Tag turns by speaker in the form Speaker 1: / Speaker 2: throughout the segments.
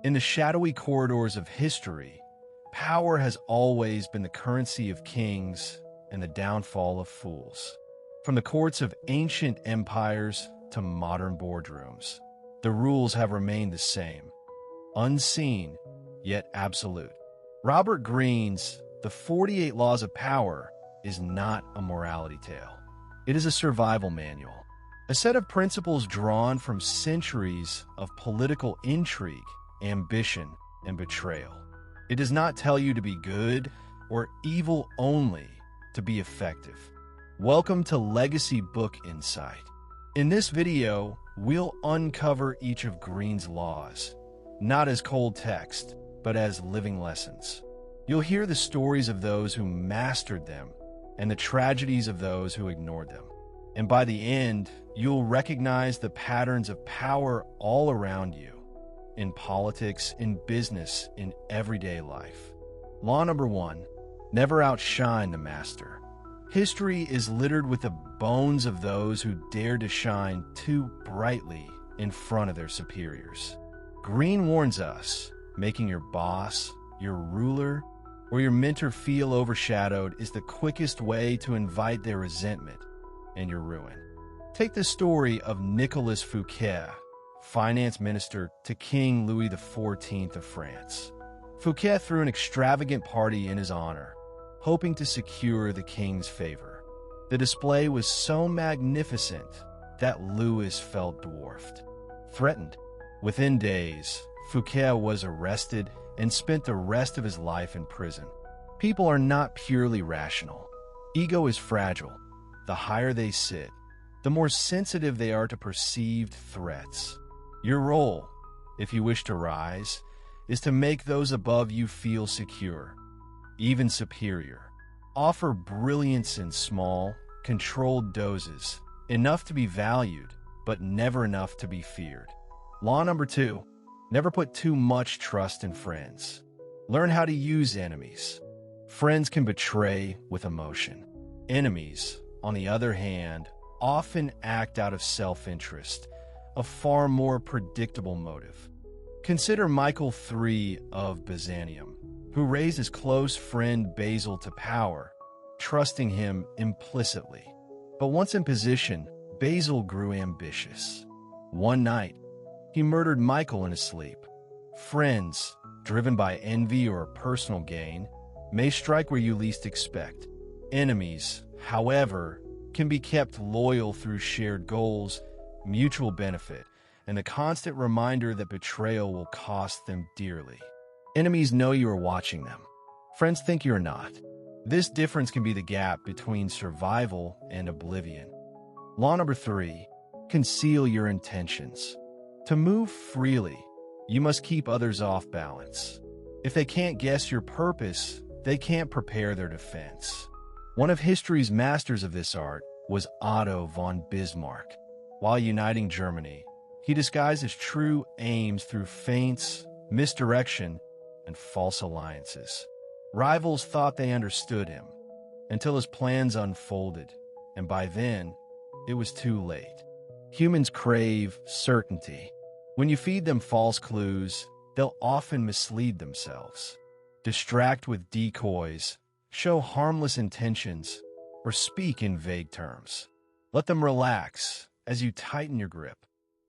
Speaker 1: In the shadowy corridors of history, power has always been the currency of kings and the downfall of fools. From the courts of ancient empires to modern boardrooms, the rules have remained the same, unseen yet absolute. Robert Greene's The 48 Laws of Power is not a morality tale. It is a survival manual, a set of principles drawn from centuries of political intrigue, ambition, and betrayal. It does not tell you to be good or evil, only to be effective. Welcome to Legacy Book Insight. In this video, we'll uncover each of Greene's laws, not as cold text, but as living lessons. You'll hear the stories of those who mastered them and the tragedies of those who ignored them. And by the end, you'll recognize the patterns of power all around you, in politics, in business, in everyday life. Law number 1, never outshine the master. History is littered with the bones of those who dared to shine too brightly in front of their superiors. Greene warns us, making your boss, your ruler, or your mentor feel overshadowed is the quickest way to invite their resentment and your ruin. Take the story of Nicolas Fouquet, finance minister to King Louis XIV of France. Fouquet threw an extravagant party in his honor, hoping to secure the king's favor. The display was so magnificent that Louis felt dwarfed. Threatened, within days, Fouquet was arrested and spent the rest of his life in prison. People are not purely rational. Ego is fragile. The higher they sit, the more sensitive they are to perceived threats. Your role, if you wish to rise, is to make those above you feel secure, even superior. Offer brilliance in small, controlled doses, enough to be valued, but never enough to be feared. Law number 2, never put too much trust in friends. Learn how to use enemies. Friends can betray with emotion. Enemies, on the other hand, often act out of self-interest, a far more predictable motive. Consider Michael III of Byzantium, who raised his close friend Basil to power, trusting him implicitly. But once in position, Basil grew ambitious. One night, he murdered Michael in his sleep. Friends, driven by envy or personal gain, may strike where you least expect. Enemies, however, can be kept loyal through shared goals, mutual benefit, and the constant reminder that betrayal will cost them dearly. Enemies know you are watching them. Friends think you are not. This difference can be the gap between survival and oblivion. Law number 3, conceal your intentions. To move freely, you must keep others off balance. If they can't guess your purpose, they can't prepare their defense. One of history's masters of this art was Otto von Bismarck. While uniting Germany, he disguised his true aims through feints, misdirection, and false alliances. Rivals thought they understood him, until his plans unfolded, and by then, it was too late. Humans crave certainty. When you feed them false clues, they'll often mislead themselves, distract with decoys, show harmless intentions, or speak in vague terms. Let them relax as you tighten your grip.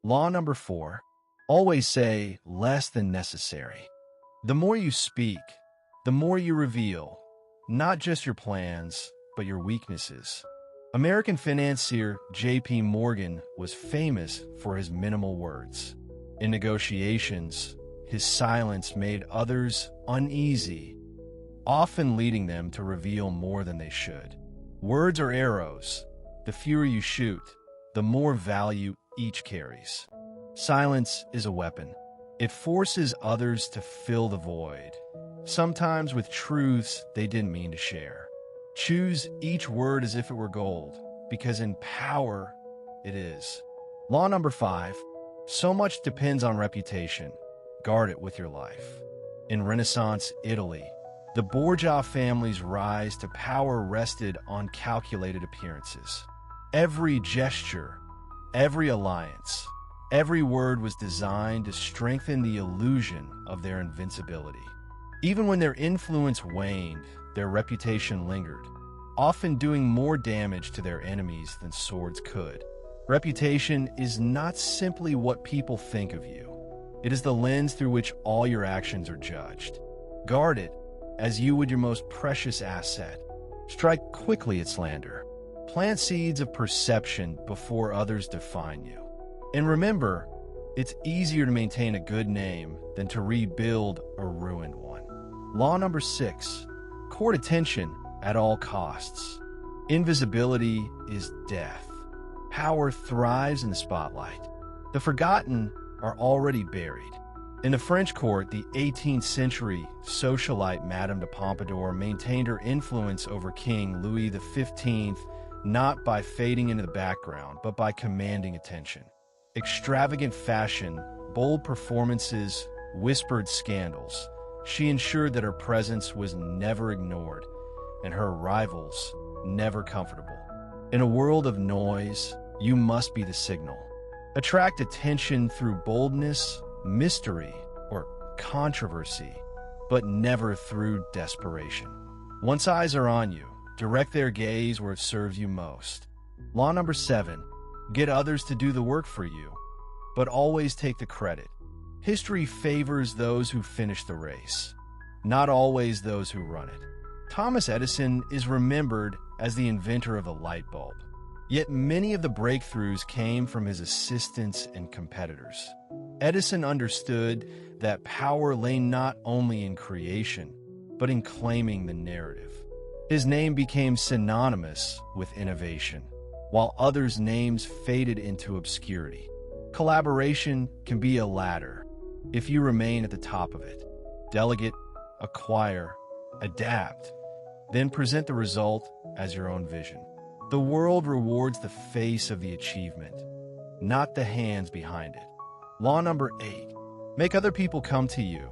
Speaker 1: Law number 4, always say less than necessary. The more you speak, the more you reveal, not just your plans, but your weaknesses. American financier J.P. Morgan was famous for his minimal words. In negotiations, his silence made others uneasy, often leading them to reveal more than they should. Words are arrows. The fewer you shoot, the more value each carries. Silence is a weapon. It forces others to fill the void, sometimes with truths they didn't mean to share. Choose each word as if it were gold, because in power, it is. Law number 5, so much depends on reputation. Guard it with your life. In Renaissance Italy, the Borgia family's rise to power rested on calculated appearances. Every gesture, every alliance, Every word was designed to strengthen the illusion of their invincibility. Even when their influence waned, their reputation lingered, often doing more damage to their enemies than swords could. Reputation is not simply what people think of you. It is the lens through which all your actions are judged. Guard it as you would your most precious asset. Strike quickly at slander. Plant seeds of perception before others define you. And remember, it's easier to maintain a good name than to rebuild a ruined one. Law number 6, court attention at all costs. Invisibility is death. Power thrives in the spotlight. The forgotten are already buried. In the French court, the 18th century socialite Madame de Pompadour maintained her influence over King Louis XV not by fading into the background, but by commanding attention. Extravagant fashion, bold performances, whispered scandals. She ensured that her presence was never ignored and her rivals never comfortable. In a world of noise, you must be the signal. Attract attention through boldness, mystery, or controversy, but never through desperation. Once eyes are on you, direct their gaze where it serves you most. Law number 7, get others to do the work for you, but always take the credit. History favors those who finish the race, not always those who run it. Thomas Edison is remembered as the inventor of the light bulb, yet many of the breakthroughs came from his assistants and competitors. Edison understood that power lay not only in creation, but in claiming the narrative. His name became synonymous with innovation, while others' names faded into obscurity. Collaboration can be a ladder if you remain at the top of it. Delegate, acquire, adapt, then present the result as your own vision. The world rewards the face of the achievement, not the hands behind it. Law number 8, make other people come to you.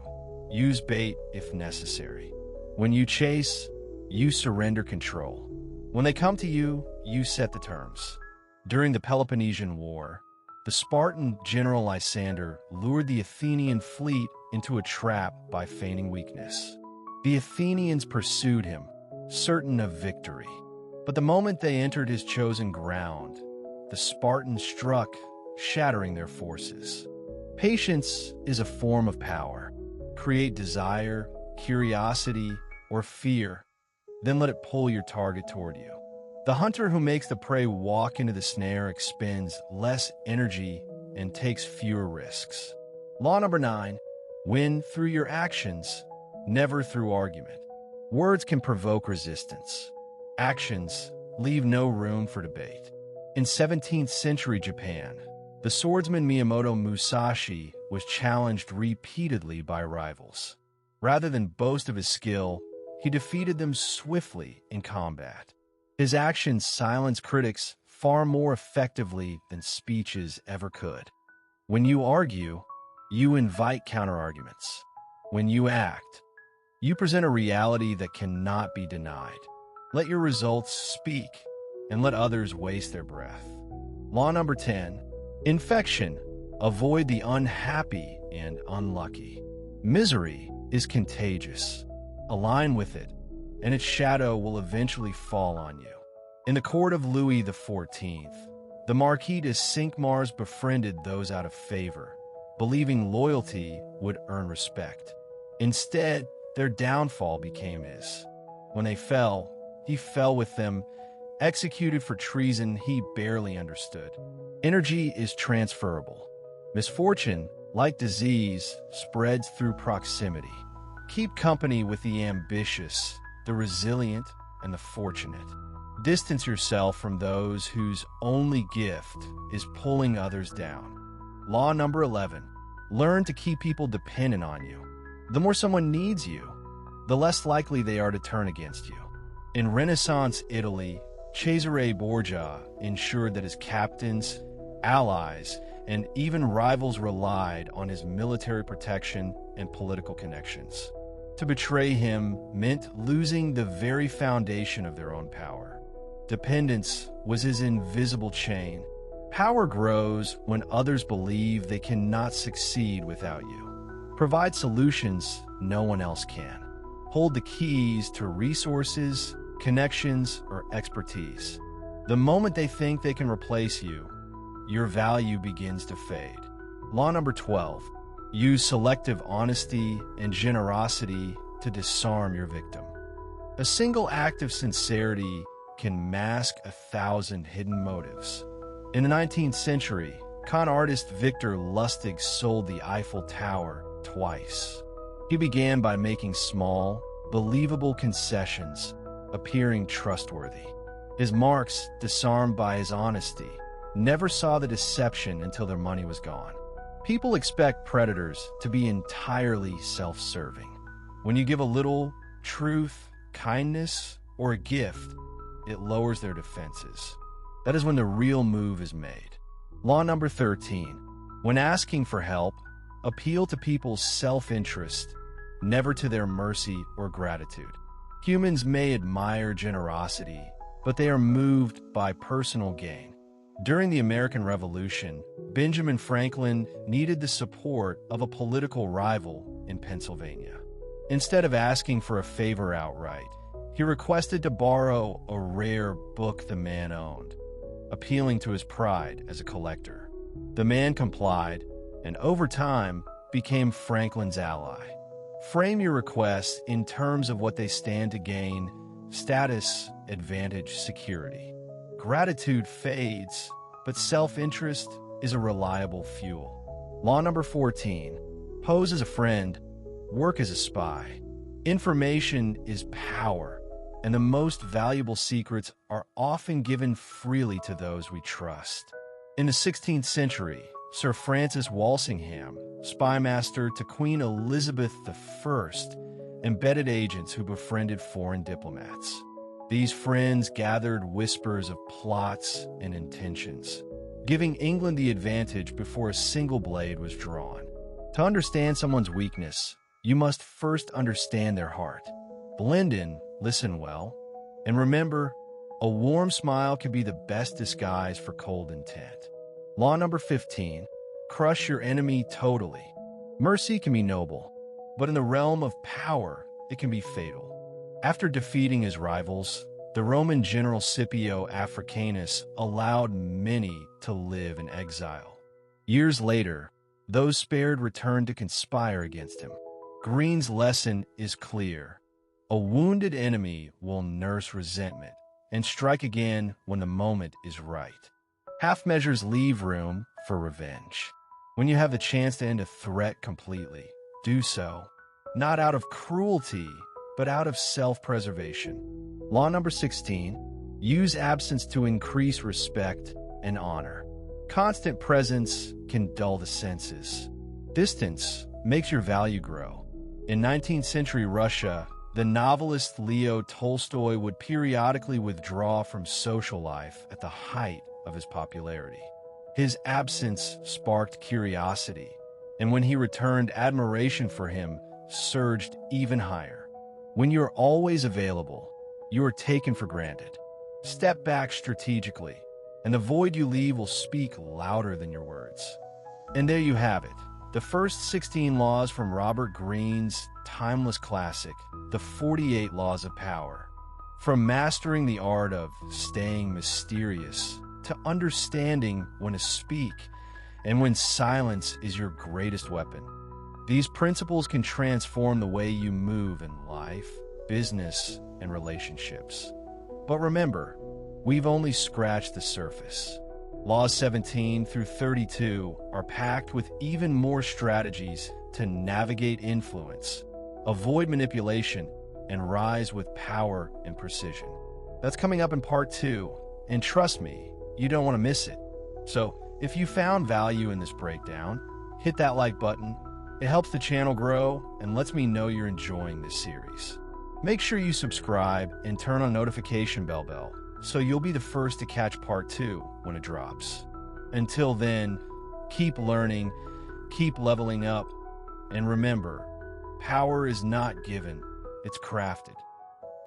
Speaker 1: Use bait if necessary. When you chase, you surrender control. When they come to you, you set the terms. During the Peloponnesian War, the Spartan general Lysander lured the Athenian fleet into a trap by feigning weakness. The Athenians pursued him, certain of victory. But the moment they entered his chosen ground, the Spartans struck, shattering their forces. Patience is a form of power. Create desire, curiosity, or fear, then let it pull your target toward you. The hunter who makes the prey walk into the snare expends less energy and takes fewer risks. Law number 9, win through your actions, never through argument. Words can provoke resistance. Actions leave no room for debate. In 17th century Japan, the swordsman Miyamoto Musashi was challenged repeatedly by rivals. Rather than boast of his skill, he defeated them swiftly in combat. His actions silenced critics far more effectively than speeches ever could. When you argue, you invite counterarguments. When you act, you present a reality that cannot be denied. Let your results speak, and let others waste their breath. Law number 10, infection. Avoid the unhappy and unlucky. Misery is contagious. Align with it, and its shadow will eventually fall on you. In the court of Louis XIV, the Marquis de Cinq-Mars befriended those out of favor, believing loyalty would earn respect. Instead, their downfall became his. When they fell, he fell with them, executed for treason he barely understood. Energy is transferable. Misfortune, like disease, spreads through proximity. Keep company with the ambitious, the resilient, and the fortunate. Distance yourself from those whose only gift is pulling others down. Law number 11, learn to keep people dependent on you. The more someone needs you, the less likely they are to turn against you. In Renaissance Italy, Cesare Borgia ensured that his captains, allies, and even rivals relied on his military protection and political connections. To betray him meant losing the very foundation of their own power. Dependence was his invisible chain, Power grows when others believe they cannot succeed without you. Provide solutions no one else can. Hold the keys to resources, connections, or expertise. The moment they think they can replace you, your value begins to fade. Law number 12. Use selective honesty and generosity to disarm your victim. A single act of sincerity can mask 1,000 hidden motives. In the 19th century, con artist Victor Lustig sold the Eiffel Tower twice. He began by making small, believable concessions, appearing trustworthy. His marks, disarmed by his honesty, never saw the deception until their money was gone. People expect predators to be entirely self-serving. When you give a little truth, kindness, or a gift, it lowers their defenses. That is when the real move is made. Law number 13. When asking for help, appeal to people's self-interest, never to their mercy or gratitude. Humans may admire generosity, but they are moved by personal gain. During the American Revolution, Benjamin Franklin needed the support of a political rival in Pennsylvania. Instead of asking for a favor outright, he requested to borrow a rare book the man owned, appealing to his pride as a collector. The man complied, and over time became Franklin's ally. Frame your requests in terms of what they stand to gain: status, advantage, security. Gratitude fades, but self-interest is a reliable fuel. Law number 14. Pose as a friend, work as a spy. Information is power, and the most valuable secrets are often given freely to those we trust. In the 16th century, Sir Francis Walsingham, spymaster to Queen Elizabeth I, embedded agents who befriended foreign diplomats. These friends gathered whispers of plots and intentions, giving England the advantage before a single blade was drawn. To understand someone's weakness, you must first understand their heart. Blend in, listen well, and remember, a warm smile can be the best disguise for cold intent. Law number 15. Crush your enemy totally. Mercy can be noble, but in the realm of power, it can be fatal. After defeating his rivals, the Roman general Scipio Africanus allowed many to live in exile. Years later, those spared returned to conspire against him. Greene's lesson is clear. A wounded enemy will nurse resentment and strike again when the moment is right. Half measures leave room for revenge. When you have the chance to end a threat completely, do so, not out of cruelty, but out of self-preservation. Law number 16. Use absence to increase respect and honor. Constant presence can dull the senses. Distance makes your value grow. In 19th century Russia, the novelist Leo Tolstoy would periodically withdraw from social life at the height of his popularity. His absence sparked curiosity, and when he returned, admiration for him surged even higher. When you're always available, you are taken for granted. Step back strategically, and the void you leave will speak louder than your words. And there you have it, the first 16 laws from Robert Greene's timeless classic, The 48 Laws of Power. From mastering the art of staying mysterious to understanding when to speak and when silence is your greatest weapon. These principles can transform the way you move in life, business, and relationships. But remember, we've only scratched the surface. Laws 17 through 32 are packed with even more strategies to navigate influence, avoid manipulation, and rise with power and precision. That's coming up in part 2, and trust me, you don't want to miss it. So, if you found value in this breakdown, hit that like button. It helps the channel grow and lets me know you're enjoying this series. Make sure you subscribe and turn on notification bell so you'll be the first to catch part 2 when it drops. Until then, keep learning, keep leveling up, and remember, power is not given, it's crafted.